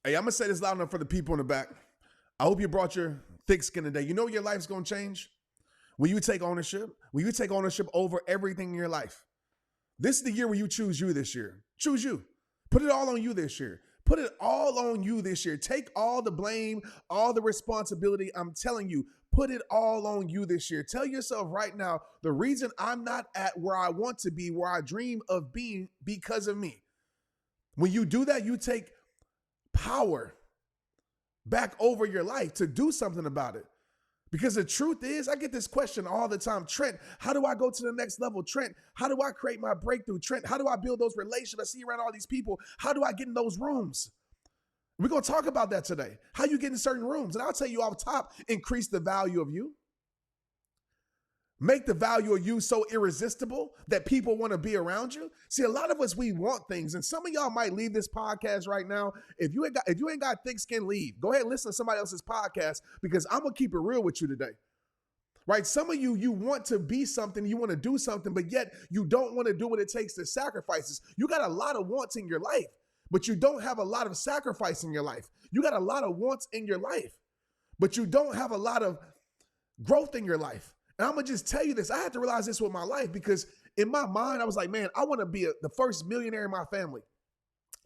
Hey, I'm going to say this loud enough for the people in the back. I hope you brought your thick skin today. You know your life's going to change when you take ownership, over everything in your life. This is the year where you choose you this year. Choose you. Put it all on you this year. Put it all on you this year. Take all the blame, all the responsibility. I'm telling you, put it all on you this year. Tell yourself right now, the reason I'm not at where I want to be, where I dream of being, because of me. When you do that, you take power back over your life to do something about it. Because the truth is, I get this question all the time. Trent, how do I go to the next level? Trent, how do I create my breakthrough? Trent, how do I build those relationships? I see around all these people. How do I get in those rooms? We're going to talk about that today. How you get in certain rooms. And I'll tell you off top, increase the value of you. Make the value of you so irresistible that people want to be around you. See, a lot of us, we want things. And some of y'all might leave this podcast right now. If you ain't got thick skin, leave. Go ahead and listen to somebody else's podcast, because I'm going to keep it real with you today. Right? Some of you, you want to be something, you want to do something, but yet you don't want to do what it takes to sacrifices. You got a lot of wants in your life, but you don't have a lot of sacrifice in your life. You got a lot of wants in your life, but you don't have a lot of growth in your life. And I'm going to just tell you this. I had to realize this with my life, because in my mind, I was like, man, I want to be the first millionaire in my family.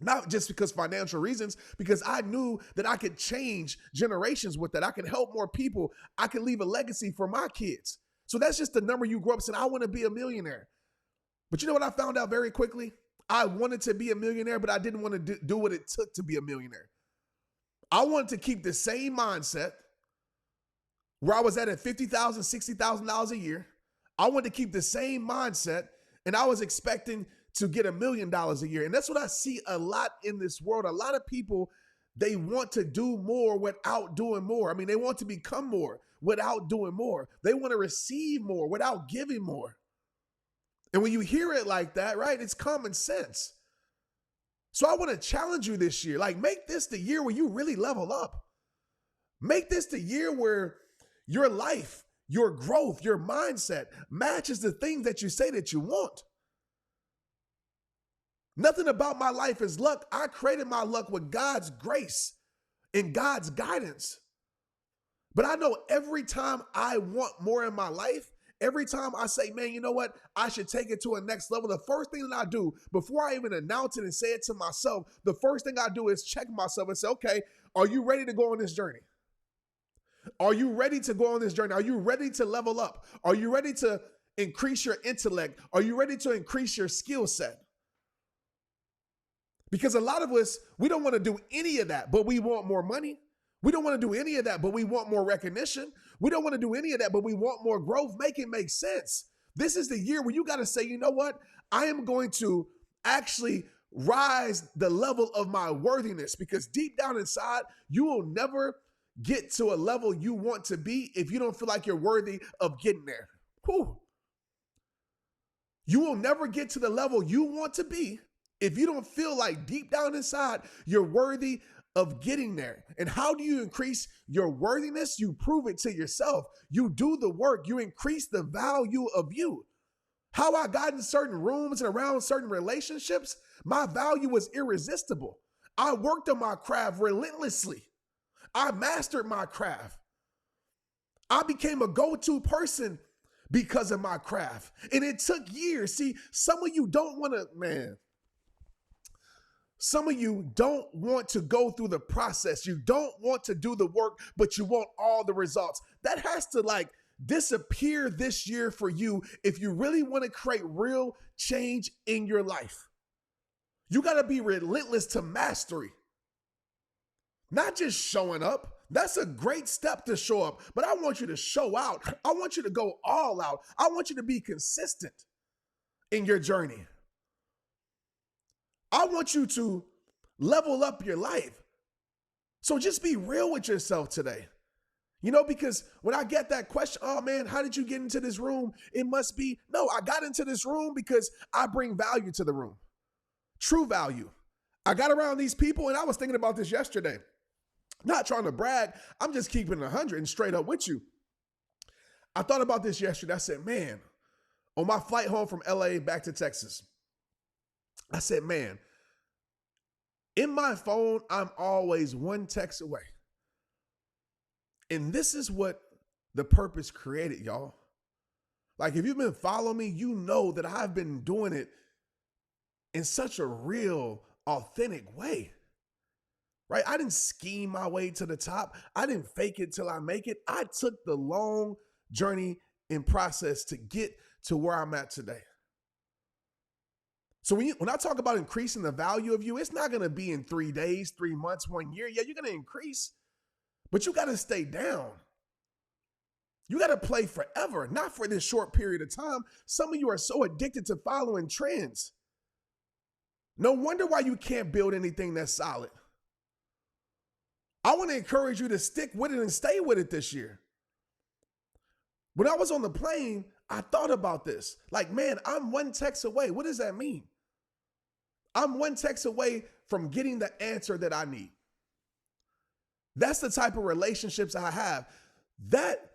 Not just because financial reasons, because I knew that I could change generations with that. I could help more people. I could leave a legacy for my kids. So that's just the number you grew up saying, I want to be a millionaire. But you know what I found out very quickly? I wanted to be a millionaire, but I didn't want to do what it took to be a millionaire. I wanted to keep the same mindset where I was at $50,000, $60,000 a year. I wanted to keep the same mindset, and I was expecting to get $1 million a year. And that's what I see a lot in this world. A lot of people, they want to do more without doing more. I mean, they want to become more without doing more. They want to receive more without giving more. And when you hear it like that, right, it's common sense. So I want to challenge you this year. Like, make this the year where you really level up. Make this the year where your life, your growth, your mindset matches the things that you say that you want. Nothing about my life is luck. I created my luck with God's grace and God's guidance. But I know every time I want more in my life, every time I say, man, you know what? I should take it to a next level. The first thing that I do before I even announce it and say it to myself, the first thing I do is check myself and say, okay, are you ready to go on this journey? Are you ready to go on this journey? Are you ready to level up? Are you ready to increase your intellect? Are you ready to increase your skill set? Because a lot of us, we don't want to do any of that, but we want more money. We don't want to do any of that, but we want more recognition. We don't want to do any of that, but we want more growth. Make it make sense. This is the year where you got to say, you know what? I am going to actually rise the level of my worthiness, because deep down inside, you will never get to a level you want to be if you don't feel like you're worthy of getting there. Whew. You will never get to the level you want to be if you don't feel like deep down inside you're worthy of getting there. And how do you increase your worthiness? You prove it to yourself. You do the work. You increase the value of you. How I got in certain rooms and around certain relationships, my value was irresistible. I worked on my craft relentlessly. I mastered my craft. I became a go-to person because of my craft. And it took years. See, some of you don't want to, man. Some of you don't want to go through the process. You don't want to do the work, but you want all the results. That has to disappear this year for you if you really want to create real change in your life. You got to be relentless to mastery. Not just showing up. That's a great step to show up, but I want you to show out. I want you to go all out. I want you to be consistent in your journey. I want you to level up your life. So just be real with yourself today. You know, because when I get that question, oh man, how did you get into this room? It must be, no, I got into this room because I bring value to the room. True value. I got around these people, and I was thinking about this yesterday. Not trying to brag. I'm just keeping it 100 and straight up with you. I thought about this yesterday. I said, man, on my flight home from LA back to Texas, I said, man, In my phone, I'm always one text away. And this is what the purpose created, y'all. Like, if you've been following me, you know that I've been doing it in such a real, authentic way, right? I didn't scheme my way to the top. I didn't fake it till I make it. I took the long journey and process to get to where I'm at today. So when I talk about increasing the value of you, it's not going to be in 3 days, 3 months, 1 year. Yeah, you're going to increase, but you got to stay down. You got to play forever, not for this short period of time. Some of you are so addicted to following trends. No wonder why you can't build anything that's solid. I want to encourage you to stick with it and stay with it this year. When I was on the plane, I thought about this. Like, man, I'm one text away. What does that mean? I'm one text away from getting the answer that I need. That's the type of relationships I have. That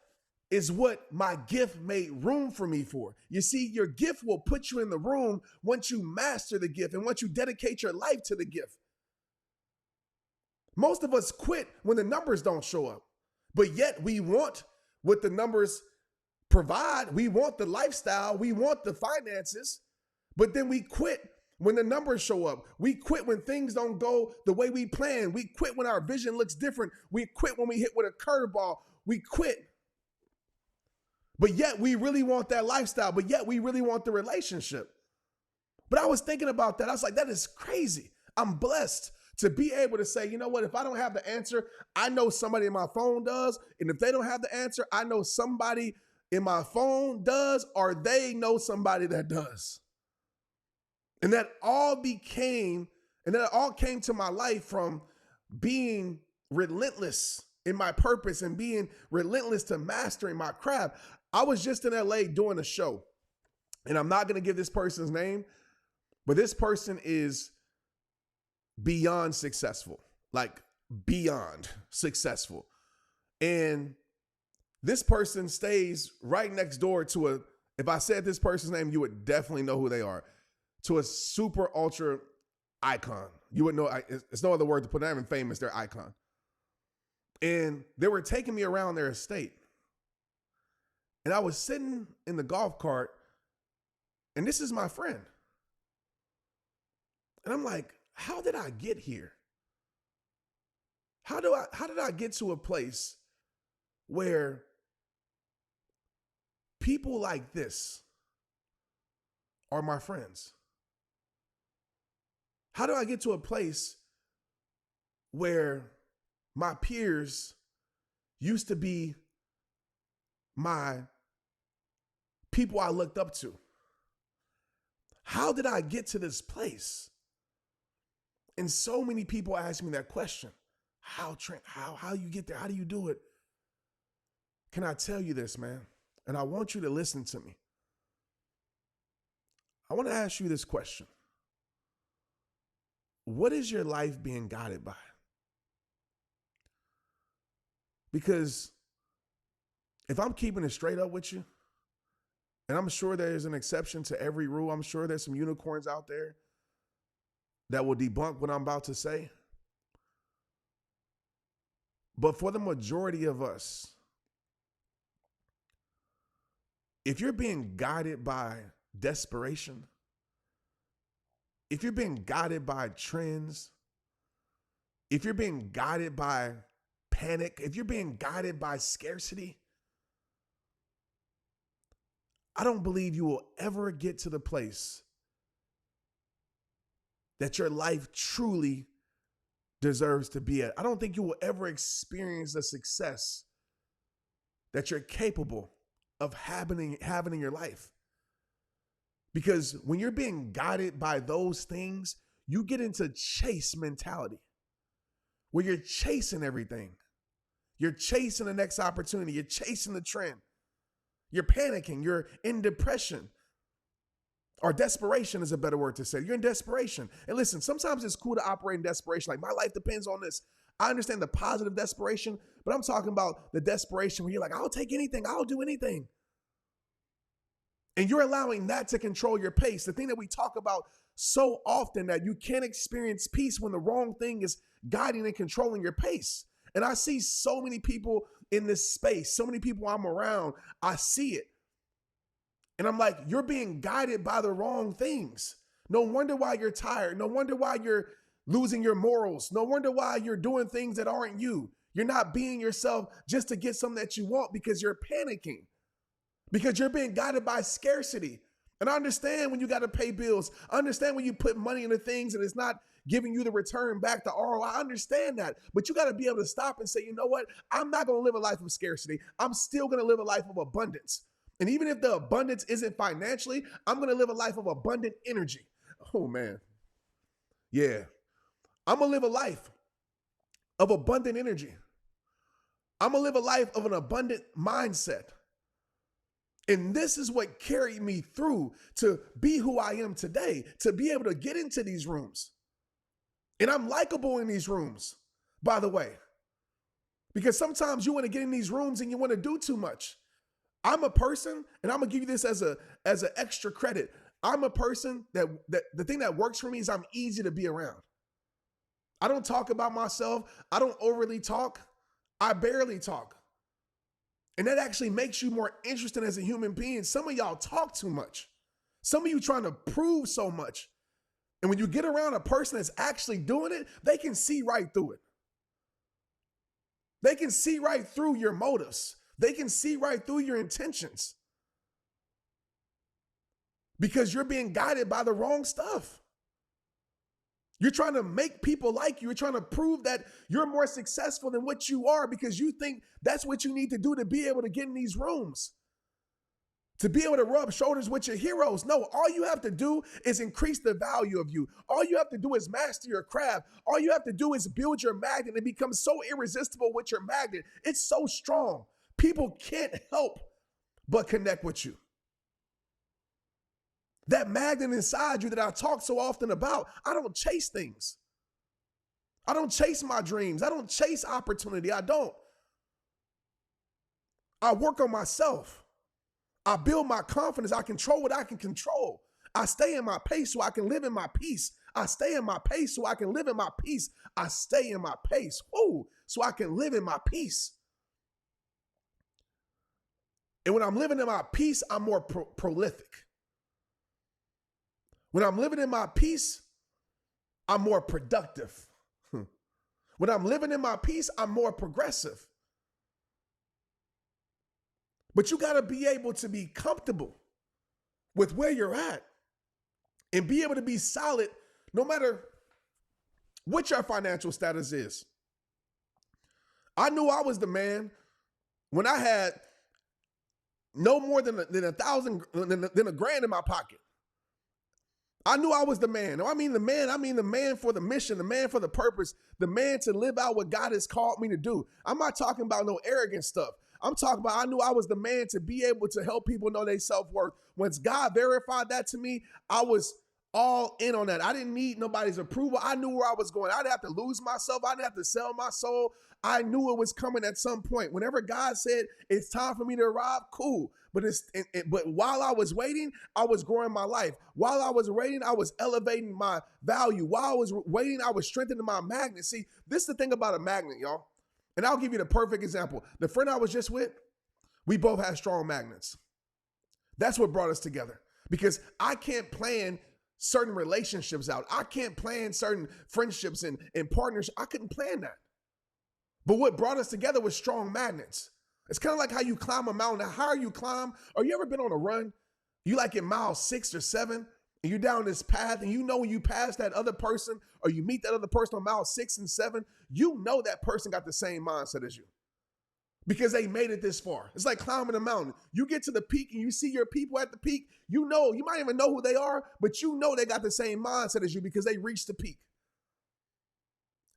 is what my gift made room for me for. You see, your gift will put you in the room once you master the gift and once you dedicate your life to the gift. Most of us quit when the numbers don't show up, but yet we want what the numbers provide. We want the lifestyle. We want the finances, but then we quit when the numbers show up. We quit when things don't go the way we plan. We quit when our vision looks different. We quit when we hit with a curveball. We quit. But yet we really want that lifestyle. But yet we really want the relationship. But I was thinking about that. I was like, that is crazy. I'm blessed to be able to say, you know what? If I don't have the answer, I know somebody in my phone does. And if they don't have the answer, I know somebody in my phone does, or they know somebody that does. And that all came to my life from being relentless in my purpose and being relentless to mastering my craft. I was just in LA doing a show, and I'm not going to give this person's name, but this person is beyond successful, like beyond successful. And this person stays right next door to if I said this person's name, you would definitely know who they are, to a super ultra icon. You would know, it's no other word to put, not even famous, they're icon. And they were taking me around their estate. And I was sitting in the golf cart, and this is my friend. And I'm like, how did I get here? How did I get to a place where people like this are my friends? How do I get to a place where my peers used to be my people I looked up to? How did I get to this place? And so many people ask me that question. How, Trent, how you get there? How do you do it? Can I tell you this, man? And I want you to listen to me. I want to ask you this question. What is your life being guided by? Because if I'm keeping it straight up with you, and I'm sure there's an exception to every rule, I'm sure there's some unicorns out there that will debunk what I'm about to say. But for the majority of us, if you're being guided by desperation, if you're being guided by trends, if you're being guided by panic, if you're being guided by scarcity, I don't believe you will ever get to the place that your life truly deserves to be at. I don't think you will ever experience the success that you're capable of having in your life. Because when you're being guided by those things, you get into chase mentality where you're chasing everything. You're chasing the next opportunity. You're chasing the trend. You're panicking. You're in depression. Or desperation is a better word to say. You're in desperation. And listen, sometimes it's cool to operate in desperation. Like, my life depends on this. I understand the positive desperation, but I'm talking about the desperation where you're like, I'll take anything. I'll do anything. And you're allowing that to control your pace. The thing that we talk about so often, that you can't experience peace when the wrong thing is guiding and controlling your pace. And I see so many people in this space, so many people I'm around, I see it. And I'm like, you're being guided by the wrong things. No wonder why you're tired. No wonder why you're losing your morals. No wonder why you're doing things that aren't you. You're not being yourself just to get something that you want because you're panicking, because you're being guided by scarcity. And I understand when you got to pay bills. I understand when you put money into things and it's not giving you the return back, the ROI. I understand that. But you got to be able to stop and say, you know what? I'm not going to live a life of scarcity. I'm still going to live a life of abundance. And even if the abundance isn't financially, I'm going to live a life of abundant energy. Oh, man. Yeah. I'm going to live a life of abundant energy. I'm going to live a life of an abundant mindset. And this is what carried me through to be who I am today, to be able to get into these rooms. And I'm likable in these rooms, by the way, because sometimes you want to get in these rooms and you want to do too much. I'm a person, and I'm going to give you this as an extra credit. I'm a person that the thing that works for me is I'm easy to be around. I don't talk about myself. I don't overly talk. I barely talk. And that actually makes you more interesting as a human being. Some of y'all talk too much. Some of you trying to prove so much. And when you get around a person that's actually doing it, they can see right through it. They can see right through your motives. They can see right through your intentions. Because you're being guided by the wrong stuff. You're trying to make people like you. You're trying to prove that you're more successful than what you are because you think that's what you need to do to be able to get in these rooms, to be able to rub shoulders with your heroes. No, all you have to do is increase the value of you. All you have to do is master your craft. All you have to do is build your magnet and become so irresistible with your magnet. It's so strong. People can't help but connect with you. That magnet inside you that I talk so often about, I don't chase things. I don't chase my dreams. I don't chase opportunity. I don't. I work on myself. I build my confidence. I control what I can control. I stay in my pace so I can live in my peace. I stay in my pace so I can live in my peace. I stay in my pace, so I can live in my peace. And when I'm living in my peace, I'm more prolific. When I'm living in my peace, I'm more productive. When I'm living in my peace, I'm more progressive. But you got to be able to be comfortable with where you're at and be able to be solid no matter what your financial status is. I knew I was the man when I had no more than a grand in my pocket. I knew I was the man. No, I mean the man for the mission, the man for the purpose, the man to live out what God has called me to do. I'm not talking about no arrogant stuff. I'm talking about I knew I was the man to be able to help people know their self-worth. Once God verified that to me, I was all in on that. I didn't need nobody's approval. I knew where I was going. I didn't have to lose myself. I didn't have to sell my soul. I knew it was coming at some point. Whenever God said it's time for me to arrive, cool. But while I was waiting, I was growing my life. While I was waiting, I was elevating my value. While I was waiting, I was strengthening my magnet. See, this is the thing about a magnet, y'all. And I'll give you the perfect example. The friend I was just with, we both had strong magnets. That's what brought us together. Because I can't plan certain relationships out. I can't plan certain friendships and partnerships. I couldn't plan that. But what brought us together was strong magnets. It's kind of like how you climb a mountain. The higher you climb, or you ever been on a run? You like in mile 6 or 7, and you're down this path, and you know when you pass that other person, or you meet that other person on mile 6 and 7, you know that person got the same mindset as you because they made it this far. It's like climbing a mountain. You get to the peak, and you see your people at the peak. You know, you might even know who they are, but you know they got the same mindset as you because they reached the peak.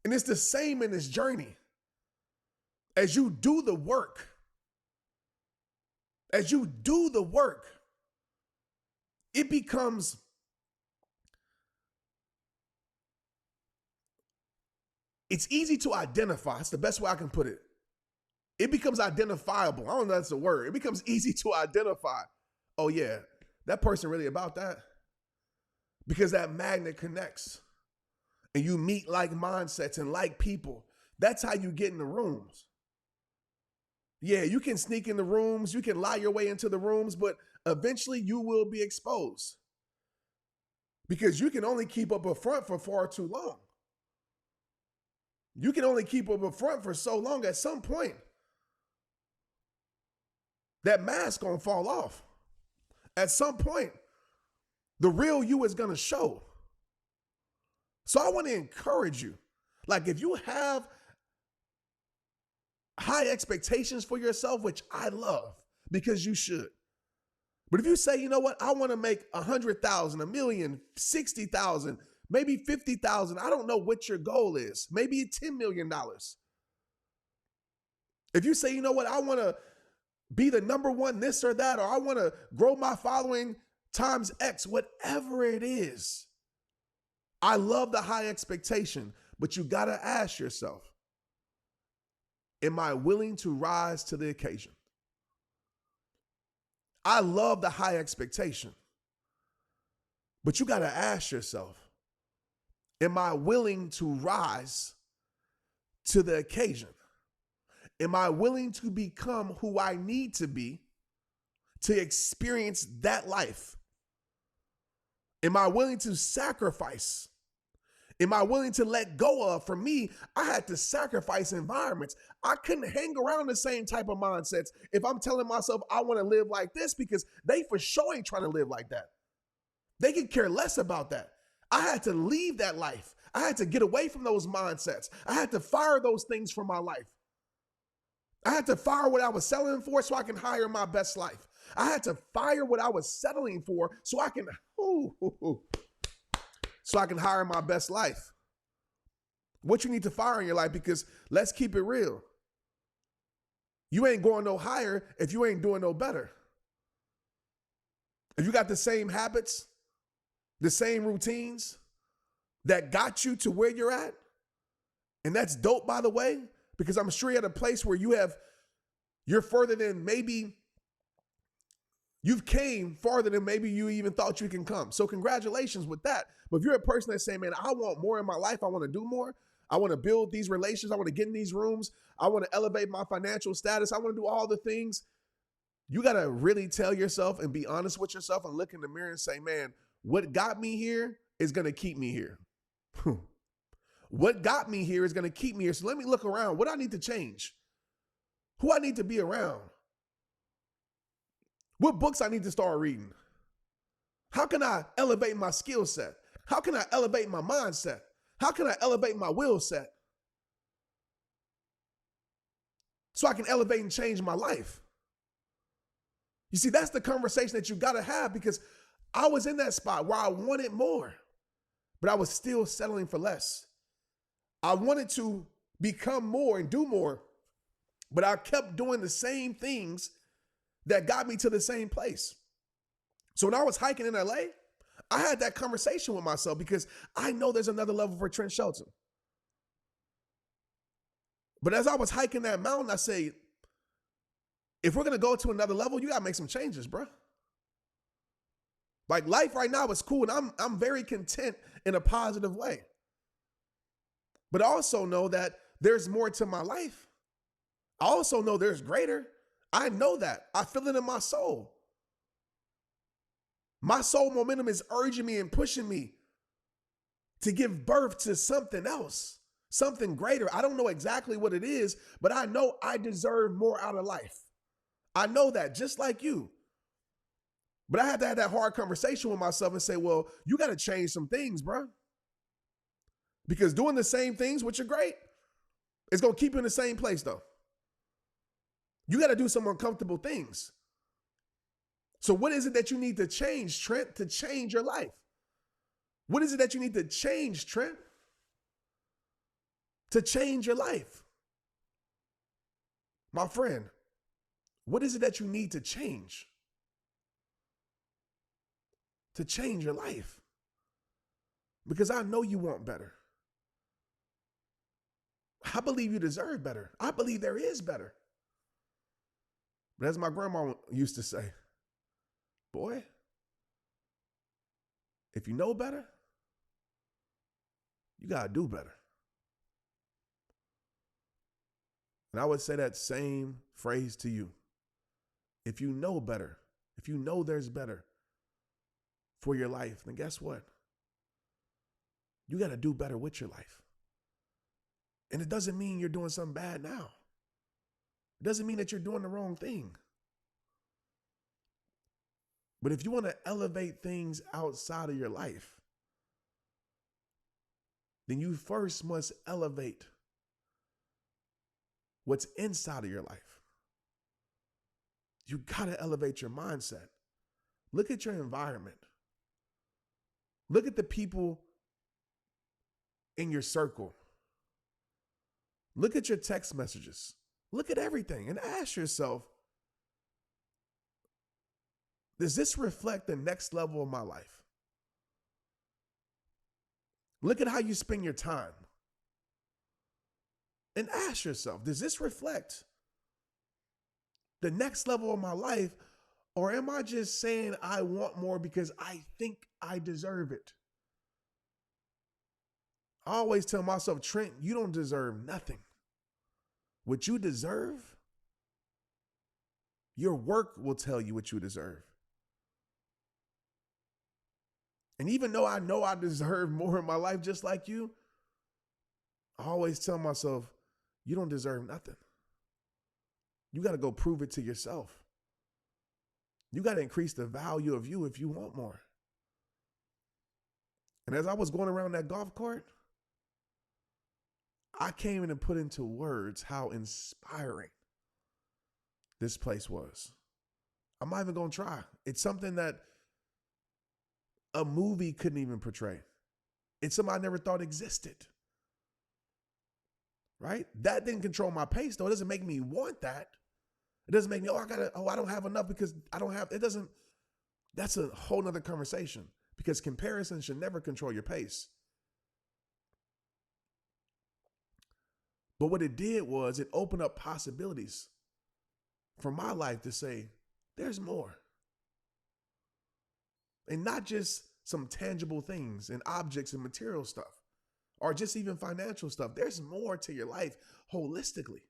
And it's the same in this journey. As you do the work, it becomes it's easy to identify. It's the best way I can put it. It becomes identifiable. I don't know if that's a word. It becomes easy to identify. Oh yeah, that person really about that? Because that magnet connects and you meet like mindsets and like people. That's how you get in the rooms. Yeah, you can sneak in the rooms, you can lie your way into the rooms, but eventually you will be exposed because you can only keep up a front for far too long. You can only keep up a front for so long. At some point, that mask gonna fall off. At some point, the real you is gonna show. So I want to encourage you. Like, if you have high expectations for yourself, which I love because you should. But if you say, you know what, I want to make 100,000, a million, 60,000, maybe 50,000. I don't know what your goal is. Maybe $10 million. If you say, you know what, I want to be the number one this or that, or I want to grow my following times X, whatever it is. I love the high expectation, but you got to ask yourself, am I willing to rise to the occasion? I love the high expectation, but you got to ask yourself, am I willing to rise to the occasion? Am I willing to become who I need to be to experience that life? Am I willing to sacrifice? Am I willing to let go of? For me, I had to sacrifice environments. I couldn't hang around the same type of mindsets if I'm telling myself I want to live like this, because they for sure ain't trying to live like that. They could care less about that. I had to leave that life. I had to get away from those mindsets. I had to fire those things from my life. I had to fire what I was selling for so I can hire my best life. I had to fire what I was settling for so I can hire my best life. What you need to fire in your life, because let's keep it real. You ain't going no higher if you ain't doing no better. If you got the same habits, the same routines that got you to where you're at, and that's dope, by the way, because I'm sure you're at a place where you're further than maybe you've came farther than maybe you even thought you can come. So congratulations with that. But if you're a person that's saying, man, I want more in my life, I want to do more, I want to build these relations, I want to get in these rooms, I want to elevate my financial status, I want to do all the things, you got to really tell yourself and be honest with yourself and look in the mirror and say, man, what got me here is going to keep me here. What got me here is going to keep me here. So let me look around. What I need to change? Who I need to be around? What books I need to start reading? How can I elevate my skill set? How can I elevate my mindset? How can I elevate my will set? So I can elevate and change my life. You see, that's the conversation that you got to have, because I was in that spot where I wanted more, but I was still settling for less. I wanted to become more and do more, but I kept doing the same things that got me to the same place. So when I was hiking in LA, I had that conversation with myself, because I know there's another level for Trent Shelton. But as I was hiking that mountain, I say, if we're going to go to another level, you got to make some changes, bro. Like, life right now is cool, and I'm very content in a positive way. But I also know that there's more to my life. I also know there's greater. I know that. I feel it in my soul. My soul momentum is urging me and pushing me to give birth to something else, something greater. I don't know exactly what it is, but I know I deserve more out of life. I know that, just like you. But I had to have that hard conversation with myself and say, well, you got to change some things, bro. Because doing the same things, which are great, it's going to keep you in the same place, though. You got to do some uncomfortable things. So what is it that you need to change, Trent, to change your life? What is it that you need to change, Trent, to change your life? My friend, what is it that you need to change your life? Because I know you want better. I believe you deserve better. I believe there is better. But as my grandma used to say, boy, If you know better, you got to do better. And I would say that same phrase to you. If you know better, if you know there's better for your life, then guess what? You got to do better with your life. And it doesn't mean you're doing something bad now. It doesn't mean that you're doing the wrong thing. But if you want to elevate things outside of your life, then you first must elevate what's inside of your life. You got to elevate your mindset. Look at your environment. Look at the people in your circle. Look at your text messages. Look at everything and ask yourself, does this reflect the next level of my life? Look at how you spend your time. And ask yourself, does this reflect the next level of my life? Or am I just saying I want more because I think I deserve it? I always tell myself, Trent, you don't deserve nothing. What you deserve, your work will tell you what you deserve. And even though I know I deserve more in my life just like you, I always tell myself, you don't deserve nothing. You got to go prove it to yourself. You got to increase the value of you if you want more. And as I was going around that golf cart, I came in and put into words how inspiring this place was. I'm not even going to try. It's something that a movie couldn't even portray. It's something I never thought existed. Right? That didn't control my pace, though. It doesn't make me want that. It doesn't make me, I don't have enough because I don't have, it doesn't, that's a whole nother conversation because comparison should never control your pace. But what it did was it opened up possibilities for my life to say, there's more. And not just some tangible things and objects and material stuff, or just even financial stuff. There's more to your life holistically.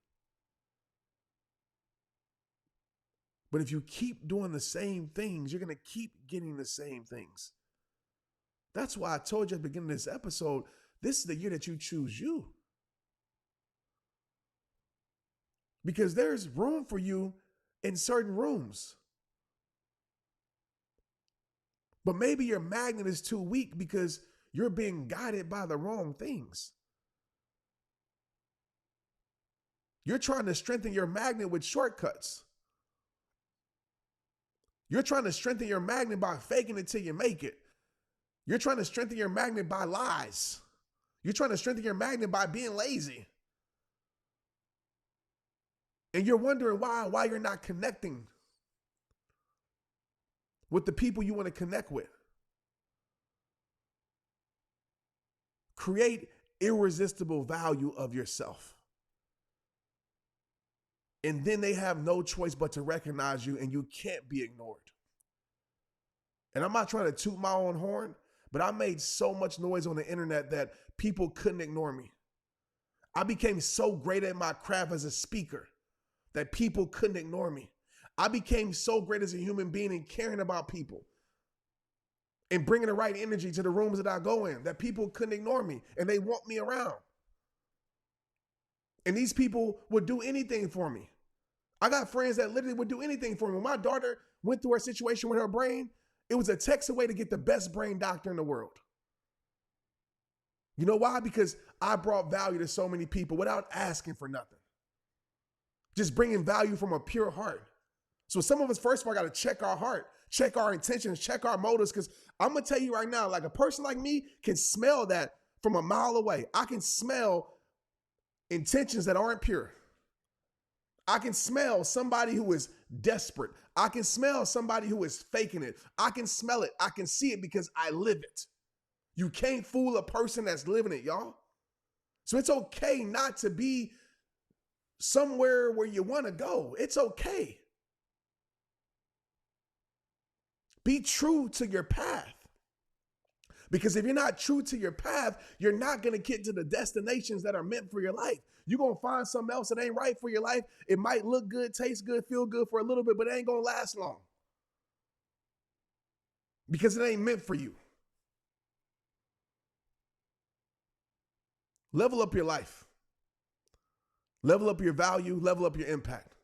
But if you keep doing the same things, you're going to keep getting the same things. That's why I told you at the beginning of this episode, this is the year that you choose you. Because there's room for you in certain rooms. But maybe your magnet is too weak because you're being guided by the wrong things. You're trying to strengthen your magnet with shortcuts. You're trying to strengthen your magnet by faking it till you make it. You're trying to strengthen your magnet by lies. You're trying to strengthen your magnet by being lazy. And you're wondering why you're not connecting with the people you want to connect with. Create irresistible value of yourself. And then they have no choice but to recognize you and you can't be ignored. And I'm not trying to toot my own horn, but I made so much noise on the internet that people couldn't ignore me. I became so great at my craft as a speaker that people couldn't ignore me. I became so great as a human being and caring about people and bringing the right energy to the rooms that I go in that people couldn't ignore me and they want me around. And these people would do anything for me. I got friends that literally would do anything for me. When my daughter went through her situation with her brain, it was a text away to get the best brain doctor in the world. You know why? Because I brought value to so many people without asking for nothing. Just bringing value from a pure heart. So some of us, first of all, got to check our heart, check our intentions, check our motives. Because I'm going to tell you right now, like a person like me can smell that from a mile away. I can smell intentions that aren't pure. I can smell somebody who is desperate. I can smell somebody who is faking it. I can smell it. I can see it because I live it. You can't fool a person that's living it, y'all. So it's okay not to be somewhere where you want to go. It's okay. Be true to your path. Because if you're not true to your path, you're not going to get to the destinations that are meant for your life. You're going to find something else that ain't right for your life. It might look good, taste good, feel good for a little bit, but it ain't going to last long. Because it ain't meant for you. Level up your life. Level up your value, level up your impact.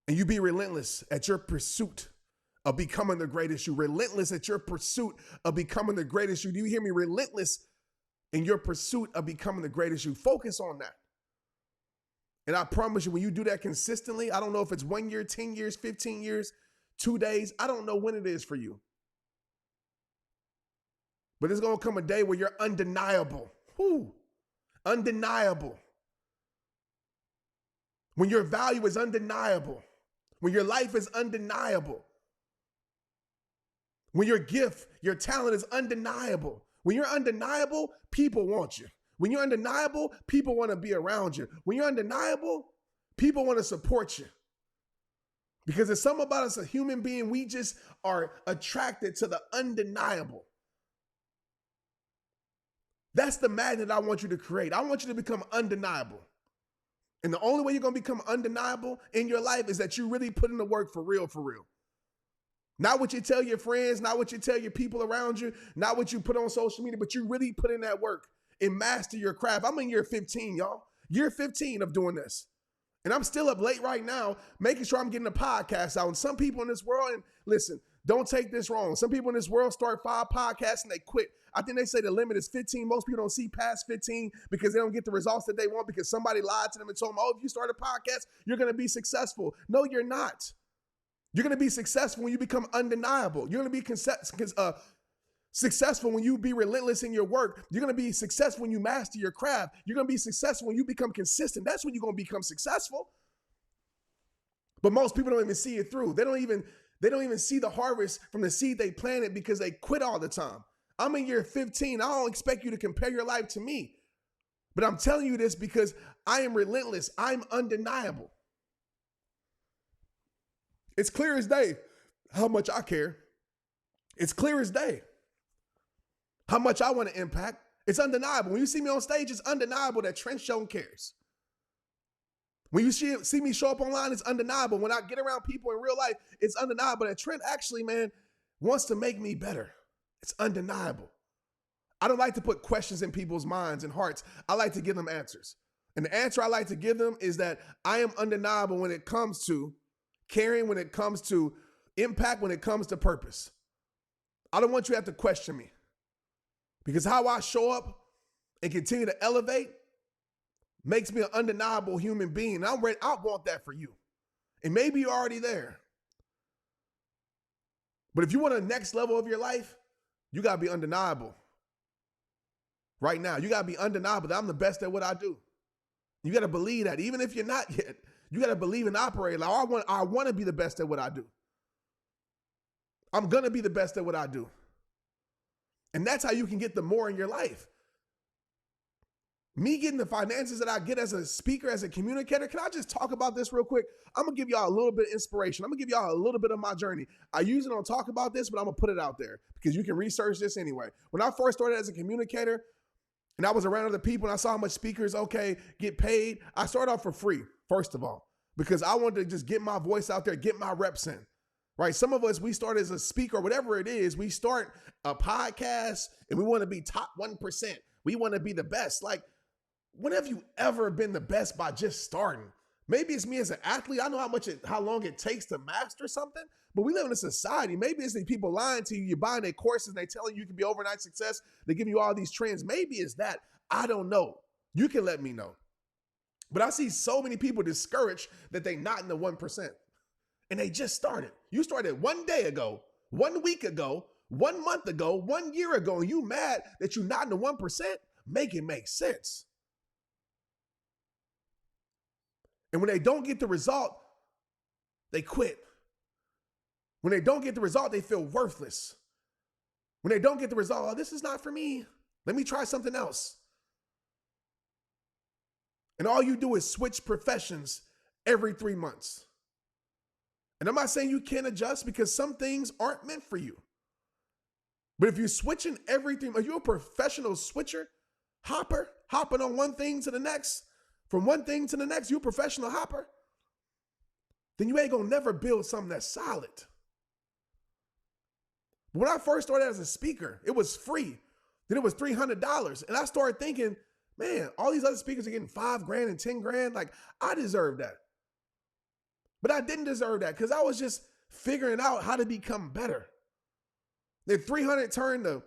And you be relentless at your pursuit of becoming the greatest you. Relentless at your pursuit of becoming the greatest you. Do you hear me? Relentless in your pursuit of becoming the greatest you. Focus on that. And I promise you, when you do that consistently, I don't know if it's 1 year, 10 years, 15 years, 2 days. I don't know when it is for you. But there's going to come a day where you're undeniable. Whew. Undeniable. When your value is undeniable. When your life is undeniable. When your gift, your talent is undeniable. When you're undeniable, people want you. When you're undeniable, people want to be around you. When you're undeniable, people want to support you. Because there's something about us, a human being, we just are attracted to the undeniable. That's the magnet I want you to create. I want you to become undeniable. And the only way you're going to become undeniable in your life is that you really put in the work for real, for real. Not what you tell your friends, not what you tell your people around you, not what you put on social media, but you really put in that work and master your craft. I'm in year 15, y'all. Year 15 of doing this. And I'm still up late right now, making sure I'm getting a podcast out. And some people in this world, and listen, don't take this wrong. Some people in this world start 5 podcasts and they quit. I think they say the limit is 15. Most people don't see past 15 because they don't get the results that they want because somebody lied to them and told them, oh, if you start a podcast, you're going to be successful. No, you're not. You're going to be successful when you become undeniable. You're going to be successful when you be relentless in your work. You're going to be successful when you master your craft. You're going to be successful when you become consistent. That's when you're going to become successful. But most people don't even see it through. They don't even see the harvest from the seed they planted because they quit all the time. I'm in year 15. I don't expect you to compare your life to me. But I'm telling you this because I am relentless. I'm undeniable. It's clear as day how much I care. It's clear as day how much I want to impact. It's undeniable. When you see me on stage, it's undeniable that Trent Shelton cares. When you see me show up online, it's undeniable. When I get around people in real life, it's undeniable that Trent actually, man, wants to make me better. It's undeniable. I don't like to put questions in people's minds and hearts. I like to give them answers. And the answer I like to give them is that I am undeniable when it comes to caring, when it comes to impact, when it comes to purpose. I don't want you to have to question me because how I show up and continue to elevate makes me an undeniable human being. And I'm ready. I want that for you. And maybe you're already there. But if you want the next level of your life, you got to be undeniable. Right now, you got to be undeniable that I'm the best at what I do. You got to believe that even if you're not yet, you got to believe and operate. Like, I want to be the best at what I do. I'm going to be the best at what I do. And that's how you can get the more in your life. Me getting the finances that I get as a speaker, as a communicator, can I just talk about this real quick? I'm going to give y'all a little bit of inspiration. I'm going to give y'all a little bit of my journey. I usually don't talk about this, but I'm going to put it out there because you can research this anyway. When I first started as a communicator and I was around other people and I saw how much speakers, get paid, I started off for free, first of all, because I wanted to just get my voice out there, get my reps in. Right? Some of us, we start as a speaker, whatever it is, we start a podcast and we want to be top 1%. We want to be the best. Like, when have you ever been the best by just starting? Maybe it's me as an athlete. I know how long it takes to master something, but we live in a society. Maybe it's the people lying to you. You're buying their courses and they telling you can be overnight success. They give you all these trends. Maybe it's that. I don't know. You can let me know. But I see so many people discouraged that they not in the 1%. And they just started. You started 1 day ago, 1 week ago, 1 month ago, 1 year ago, and you mad that you're not in the 1%? Make it make sense. And when they don't get the result, they quit. When they don't get the result, they feel worthless. When they don't get the result, oh, this is not for me. Let me try something else. And all you do is switch professions every 3 months. And I'm not saying you can't adjust because some things aren't meant for you. But if you're switching everything, are you a professional switcher, hopping on one thing to the next, from one thing to the next, you a professional hopper, then you ain't gonna never build something that's solid. When I first started as a speaker, it was free. Then it was $300. And I started thinking, man, all these other speakers are getting $5,000 and $10,000. Like, I deserve that. But I didn't deserve that because I was just figuring out how to become better. Then 300 turned to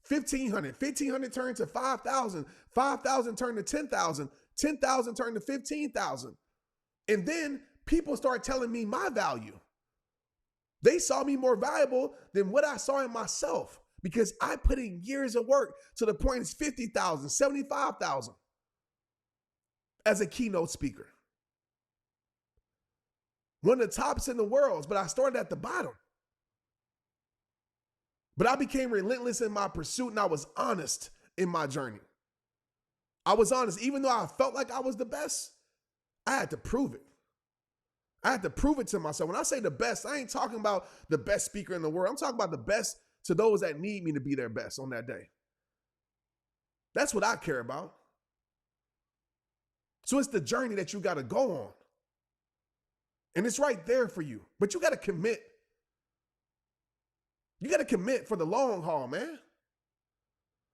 1,500. 1,500 turned to 5,000. 5,000 turned to 10,000. 10,000 turned to 15,000. And then people started telling me my value. They saw me more valuable than what I saw in myself because I put in years of work to the point it's 50,000, 75,000 as a keynote speaker. One of the tops in the world, but I started at the bottom. But I became relentless in my pursuit and I was honest in my journey. I was honest. Even though I felt like I was the best, I had to prove it. I had to prove it to myself. When I say the best, I ain't talking about the best speaker in the world. I'm talking about the best to those that need me to be their best on that day. That's what I care about. So it's the journey that you got to go on. And it's right there for you. But you got to commit. You got to commit for the long haul, man.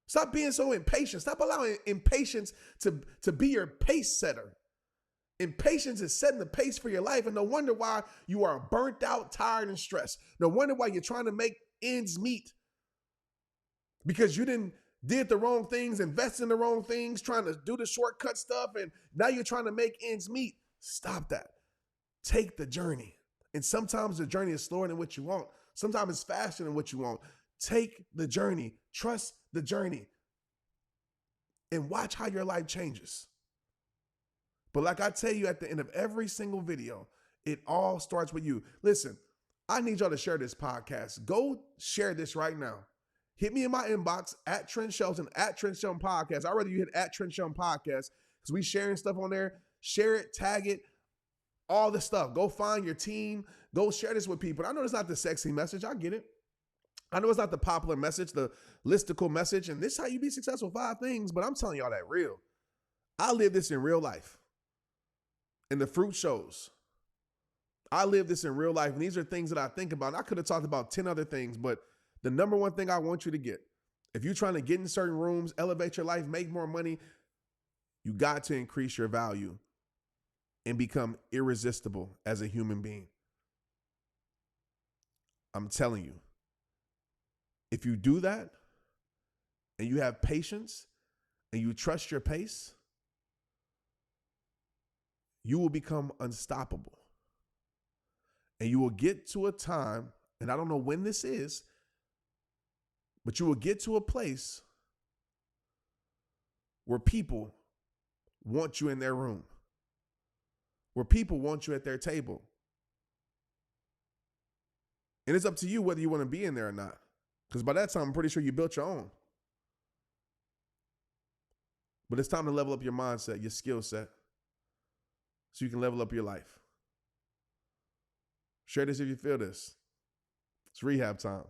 Stop being so impatient. Stop allowing impatience to be your pace setter. Impatience is setting the pace for your life, and no wonder why you are burnt out, tired, and stressed. No wonder why you're trying to make ends meet because you did the wrong things, invest in the wrong things, trying to do the shortcut stuff, and now you're trying to make ends meet. Stop that. Take the journey. And sometimes the journey is slower than what you want. Sometimes it's faster than what you want. Take the journey. Trust the journey. And watch how your life changes. But like I tell you at the end of every single video, it all starts with you. Listen, I need y'all to share this podcast. Go share this right now. Hit me in my inbox at Trent Shelton, at Trent Shelton Podcast. I'd rather you hit at Trent Shelton Podcast because we sharing stuff on there. Share it, tag it, all the stuff. Go find your team. Go share this with people. I know it's not the sexy message. I get it. I know it's not the popular message, the listicle message, and this is how you be successful, 5 things, but I'm telling y'all that real. I live this in real life. And the fruit shows. I live this in real life, and these are things that I think about. And I could have talked about 10 other things, but the number one thing I want you to get, if you're trying to get in certain rooms, elevate your life, make more money, you got to increase your value and become irresistible as a human being. I'm telling you, if you do that and you have patience and you trust your pace, you will become unstoppable. And you will get to a time, and I don't know when this is, but you will get to a place where people want you in their room, where people want you at their table. And it's up to you whether you want to be in there or not. Because by that time, I'm pretty sure you built your own. But it's time to level up your mindset, your skill set, so you can level up your life. Share this if you feel this. It's rehab time.